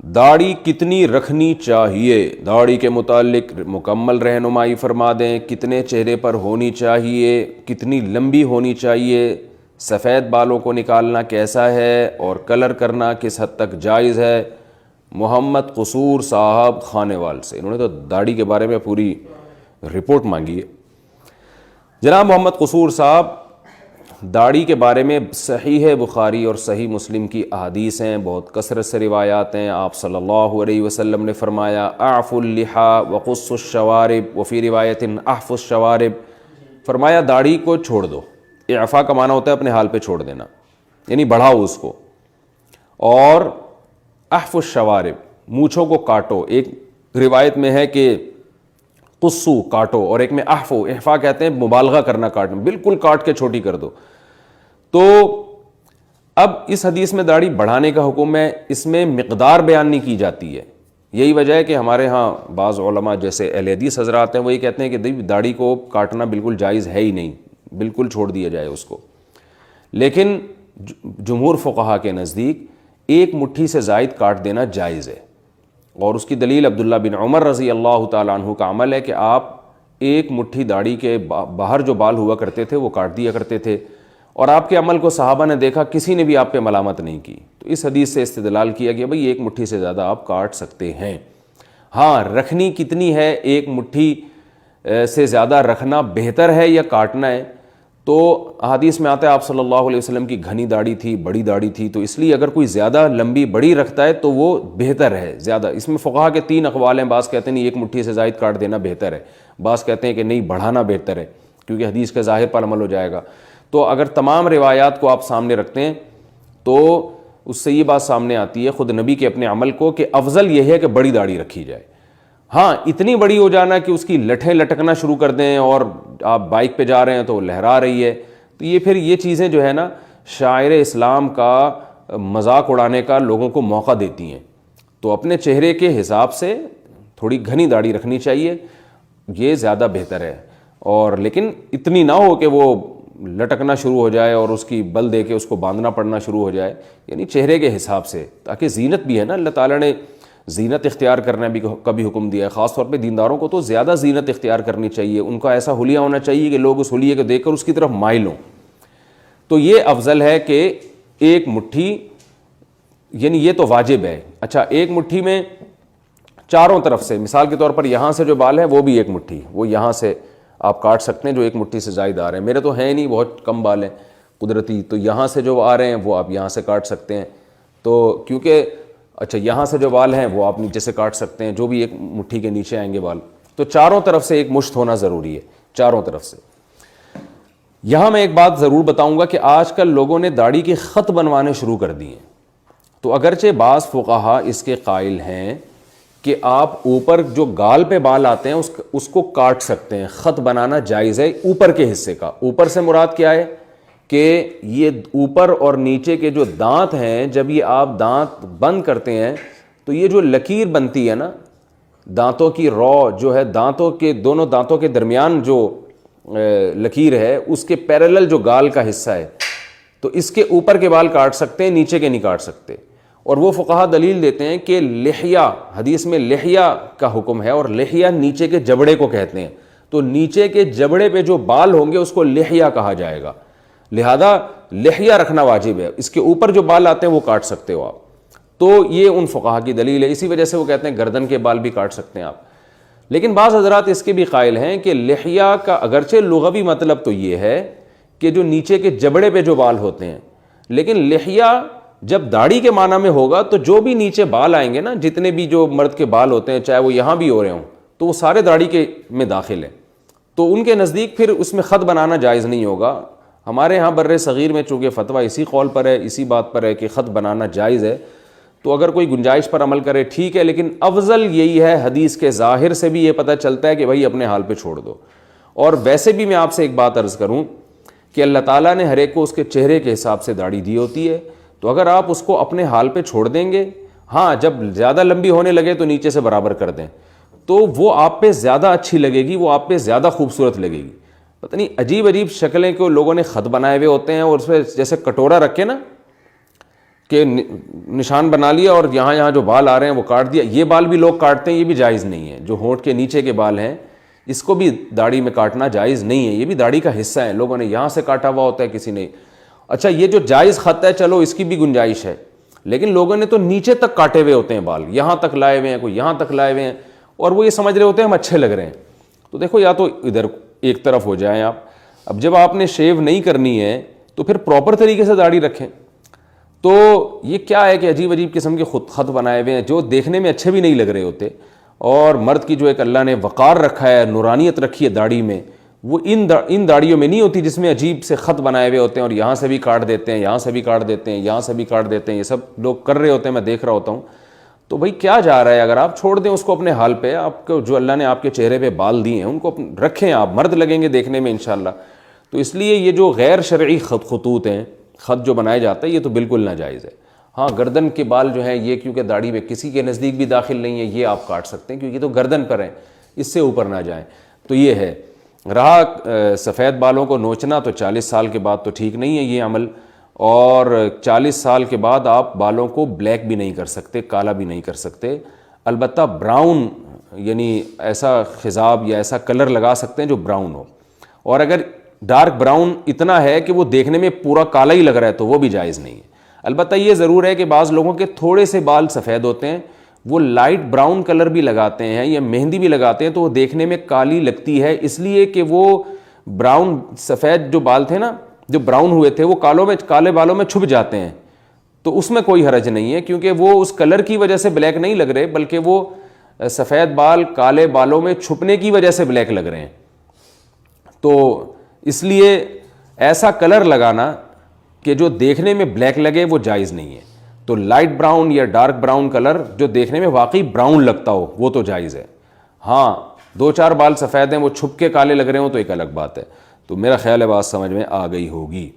داڑھی کتنی رکھنی چاہیے؟ داڑھی کے متعلق مکمل رہنمائی فرما دیں، کتنے چہرے پر ہونی چاہیے، کتنی لمبی ہونی چاہیے، سفید بالوں کو نکالنا کیسا ہے اور کلر کرنا کس حد تک جائز ہے؟ محمد قصور صاحب خانیوال سے، انہوں نے تو داڑھی کے بارے میں پوری رپورٹ مانگی ہے۔ جناب محمد قصور صاحب، داڑھی کے بارے میں صحیح بخاری اور صحیح مسلم کی احادیث ہیں، بہت کثرت سے روایات ہیں۔ آپ صلی اللہ علیہ وسلم نے فرمایا اعفوا اللحى وقصوا الشوارب وفی روایت احفوا الشوارب، فرمایا داڑھی کو چھوڑ دو۔ اعفاء کا معنی ہوتا ہے اپنے حال پہ چھوڑ دینا، یعنی بڑھاؤ اس کو، اور احفوا الشوارب، مونچھوں کو کاٹو۔ ایک روایت میں ہے کہ قصو کاٹو، اور ایک میں احفا کہتے ہیں مبالغہ کرنا، کاٹنا، بالکل کاٹ کے چھوٹی کر دو۔ تو اب اس حدیث میں داڑھی بڑھانے کا حکم ہے، اس میں مقدار بیان نہیں کی جاتی ہے۔ یہی وجہ ہے کہ ہمارے ہاں بعض علماء جیسے اہل حدیث حضرات ہیں وہ یہ کہتے ہیں کہ داڑھی کو کاٹنا بالکل جائز ہے ہی نہیں، بالکل چھوڑ دیا جائے اس کو۔ لیکن جمہور فقہا کے نزدیک ایک مٹھی سے زائد کاٹ دینا جائز ہے، اور اس کی دلیل عبداللہ بن عمر رضی اللہ تعالیٰ عنہ کا عمل ہے کہ آپ ایک مٹھی داڑھی کے باہر جو بال ہوا کرتے تھے وہ کاٹ دیا کرتے تھے، اور آپ کے عمل کو صحابہ نے دیکھا، کسی نے بھی آپ پہ ملامت نہیں کی۔ تو اس حدیث سے استدلال کیا گیا بھئی ایک مٹھی سے زیادہ آپ کاٹ سکتے ہیں۔ ہاں، رکھنی کتنی ہے، ایک مٹھی سے زیادہ رکھنا بہتر ہے یا کاٹنا ہے؟ تو احادیث میں آتا ہے آپ صلی اللہ علیہ وسلم کی گھنی داڑھی تھی، بڑی داڑھی تھی، تو اس لیے اگر کوئی زیادہ لمبی بڑی رکھتا ہے تو وہ بہتر ہے زیادہ۔ اس میں فقہا کے 3 اقوال ہیں، بعض کہتے ہیں نہیں ایک مٹھی سے زائد کاٹ دینا بہتر ہے، بعض کہتے ہیں کہ نہیں بڑھانا بہتر ہے کیونکہ حدیث کے ظاہر پر عمل ہو جائے گا۔ تو اگر تمام روایات کو آپ سامنے رکھتے ہیں تو اس سے یہ بات سامنے آتی ہے خود نبی کے اپنے عمل کو کہ افضل یہ ہے کہ بڑی داڑھی رکھی جائے۔ ہاں، اتنی بڑی ہو جانا کہ اس کی لٹھیں لٹکنا شروع کر دیں اور آپ بائک پہ جا رہے ہیں تو لہرا رہی ہے، تو یہ پھر یہ چیزیں جو ہے نا شاعر اسلام کا مذاق اڑانے کا لوگوں کو موقع دیتی ہیں۔ تو اپنے چہرے کے حساب سے تھوڑی گھنی داڑھی رکھنی چاہیے، یہ زیادہ بہتر ہے، اور لیکن اتنی نہ ہو کہ وہ لٹکنا شروع ہو جائے اور اس کی بل دے کے اس کو باندھنا پڑنا شروع ہو جائے، یعنی چہرے کے حساب سے، تاکہ زینت بھی ہے نا، اللہ تعالیٰ نے زینت اختیار کرنے کا بھی حکم دیا ہے، خاص طور پہ دینداروں کو تو زیادہ زینت اختیار کرنی چاہیے، ان کا ایسا حلیہ ہونا چاہیے کہ لوگ اس حلیے کو دیکھ کر اس کی طرف مائل ہوں۔ تو یہ افضل ہے کہ ایک مٹھی، یعنی یہ تو واجب ہے۔ اچھا، ایک مٹھی میں چاروں طرف سے، مثال کے طور پر یہاں سے جو بال ہیں وہ بھی ایک مٹھی، وہ یہاں سے آپ کاٹ سکتے ہیں جو ایک مٹھی سے زائد آ رہے ہیں۔ میرے تو ہیں نہیں، بہت کم بال ہیں قدرتی، تو یہاں سے جو آ رہے ہیں وہ آپ یہاں سے کاٹ سکتے ہیں۔ تو کیونکہ اچھا یہاں سے جو بال ہیں وہ آپ نیچے سے کاٹ سکتے ہیں، جو بھی ایک مٹھی کے نیچے آئیں گے بال، تو چاروں طرف سے ایک مشت ہونا ضروری ہے، چاروں طرف سے۔ یہاں میں ایک بات ضرور بتاؤں گا کہ آج کل لوگوں نے داڑھی کے خط بنوانے شروع کر دیے ہیں، تو اگرچہ بعض فقہا اس کے قائل ہیں کہ آپ اوپر جو گال پہ بال آتے ہیں اس کو کاٹ سکتے ہیں، خط بنانا جائز ہے اوپر کے حصے کا۔ اوپر سے مراد کیا ہے کہ یہ اوپر اور نیچے کے جو دانت ہیں، جب یہ آپ دانت بند کرتے ہیں تو یہ جو لکیر بنتی ہے نا، دانتوں کی رو جو ہے، دانتوں کے دونوں دانتوں کے درمیان جو لکیر ہے اس کے پیرالل جو گال کا حصہ ہے، تو اس کے اوپر کے بال کاٹ سکتے ہیں، نیچے کے نہیں کاٹ سکتے۔ اور وہ فقہا دلیل دیتے ہیں کہ لحیہ، حدیث میں لحیہ کا حکم ہے، اور لحیہ نیچے کے جبڑے کو کہتے ہیں، تو نیچے کے جبڑے پہ جو بال ہوں گے اس کو لحیہ کہا جائے گا، لہذا لحیہ رکھنا واجب ہے۔ اس کے اوپر جو بال آتے ہیں وہ کاٹ سکتے ہو آپ، تو یہ ان فقہا کی دلیل ہے۔ اسی وجہ سے وہ کہتے ہیں گردن کے بال بھی کاٹ سکتے ہیں آپ۔ لیکن بعض حضرات اس کے بھی قائل ہیں کہ لحیہ کا اگرچہ لغوی مطلب تو یہ ہے کہ جو نیچے کے جبڑے پہ جو بال ہوتے ہیں، لیکن لحیہ جب داڑھی کے معنی میں ہوگا تو جو بھی نیچے بال آئیں گے نا، جتنے بھی جو مرد کے بال ہوتے ہیں، چاہے وہ یہاں بھی ہو رہے ہوں، تو وہ سارے داڑھی کے میں داخل ہیں، تو ان کے نزدیک پھر اس میں خط بنانا جائز نہیں ہوگا۔ ہمارے ہاں بر صغیر میں چونکہ فتویٰ اسی قول پر ہے، اسی بات پر ہے کہ خط بنانا جائز ہے، تو اگر کوئی گنجائش پر عمل کرے ٹھیک ہے، لیکن افضل یہی ہے، حدیث کے ظاہر سے بھی یہ پتہ چلتا ہے کہ بھائی اپنے حال پہ چھوڑ دو۔ اور ویسے بھی میں آپ سے ایک بات عرض کروں کہ اللہ تعالیٰ نے ہر ایک کو اس کے چہرے کے حساب سے داڑھی دی ہوتی ہے، تو اگر آپ اس کو اپنے حال پہ چھوڑ دیں گے، ہاں جب زیادہ لمبی ہونے لگے تو نیچے سے برابر کر دیں، تو وہ آپ پہ زیادہ اچھی لگے گی، وہ آپ پہ زیادہ خوبصورت لگے گی۔ پتہ نہیں عجیب عجیب شکلیں کو لوگوں نے خط بنائے ہوئے ہوتے ہیں، اور اس پہ جیسے کٹورا رکھے نا، کہ نشان بنا لیا اور یہاں جو بال آ رہے ہیں وہ کاٹ دیا. یہ بال بھی لوگ کاٹتے ہیں, یہ بھی جائز نہیں ہے. جو ہونٹ کے نیچے کے بال ہیں اس کو بھی داڑھی میں کاٹنا جائز نہیں ہے, یہ بھی داڑھی کا حصہ ہے. لوگوں نے یہاں سے کاٹا ہوا ہوتا ہے, کسی نے. اچھا یہ جو جائز خط ہے چلو اس کی بھی گنجائش ہے, لیکن لوگوں نے تو نیچے تک کاٹے ہوئے ہوتے ہیں بال, یہاں تک لائے ہوئے ہیں, کوئی یہاں تک لائے ہوئے ہیں, اور وہ یہ سمجھ رہے ہوتے ہیں ہم اچھے لگ رہے ہیں. تو دیکھو یا تو ادھر ایک طرف ہو جائیں آپ. اب جب آپ نے شیو نہیں کرنی ہے تو پھر پراپر طریقے سے داڑھی رکھیں. تو یہ کیا ہے کہ عجیب عجیب قسم کے خود خط بنائے ہوئے ہیں جو دیکھنے میں اچھے بھی نہیں لگ رہے ہوتے. اور مرد کی جو ایک اللہ نے وقار رکھا ہے, نورانیت رکھی ہے داڑھی میں, وہ ان داڑھیوں میں نہیں ہوتی جس میں عجیب سے خط بنائے ہوئے ہوتے ہیں, اور یہاں سے بھی کاٹ دیتے ہیں, یہاں سے بھی کاٹ دیتے ہیں, یہاں سے بھی کاٹ دیتے ہیں. یہ سب لوگ کر رہے ہوتے ہیں, میں دیکھ رہا ہوتا ہوں. تو بھائی کیا جا رہا ہے, اگر آپ چھوڑ دیں اس کو اپنے حال پہ. آپ کو جو اللہ نے آپ کے چہرے پہ بال دیے ہیں ان کو رکھیں, آپ مرد لگیں گے دیکھنے میں انشاءاللہ. تو اس لیے یہ جو غیر شرعی خطوط ہیں, خط جو بنائے جاتے ہیں, یہ تو بالکل ناجائز ہے. ہاں گردن کے بال جو ہیں یہ کیونکہ داڑھی میں کسی کے نزدیک بھی داخل نہیں ہے, یہ آپ کاٹ سکتے ہیں کیونکہ یہ تو گردن پر ہیں, اس سے اوپر نہ جائیں. تو یہ ہے. رہا سفید بالوں کو نوچنا, تو 40 سال کے بعد تو ٹھیک نہیں ہے یہ عمل, اور 40 سال کے بعد آپ بالوں کو بلیک بھی نہیں کر سکتے, کالا بھی نہیں کر سکتے. البتہ براؤن یعنی ایسا خضاب یا ایسا کلر لگا سکتے ہیں جو براؤن ہو, اور اگر ڈارک براؤن اتنا ہے کہ وہ دیکھنے میں پورا کالا ہی لگ رہا ہے تو وہ بھی جائز نہیں ہے. البتہ یہ ضرور ہے کہ بعض لوگوں کے تھوڑے سے بال سفید ہوتے ہیں, وہ لائٹ براؤن کلر بھی لگاتے ہیں یا مہندی بھی لگاتے ہیں, تو وہ دیکھنے میں کالی لگتی ہے, اس لیے کہ وہ براؤن سفید جو بال تھے نا, جو براؤن ہوئے تھے, وہ کالے بالوں میں چھپ جاتے ہیں. تو اس میں کوئی حرج نہیں ہے کیونکہ وہ اس کلر کی وجہ سے بلیک نہیں لگ رہے, بلکہ وہ سفید بال کالے بالوں میں چھپنے کی وجہ سے بلیک لگ رہے ہیں. تو اس لیے ایسا کلر لگانا کہ جو دیکھنے میں بلیک لگے وہ جائز نہیں ہے. تو لائٹ براؤن یا ڈارک براؤن کلر جو دیکھنے میں واقعی براؤن لگتا ہو وہ تو جائز ہے. ہاں 2-4 بال سفید ہیں وہ چھپ کے کالے لگ رہے ہوں تو ایک الگ بات ہے. تو میرا خیال ہے بات سمجھ میں آ گئی ہوگی.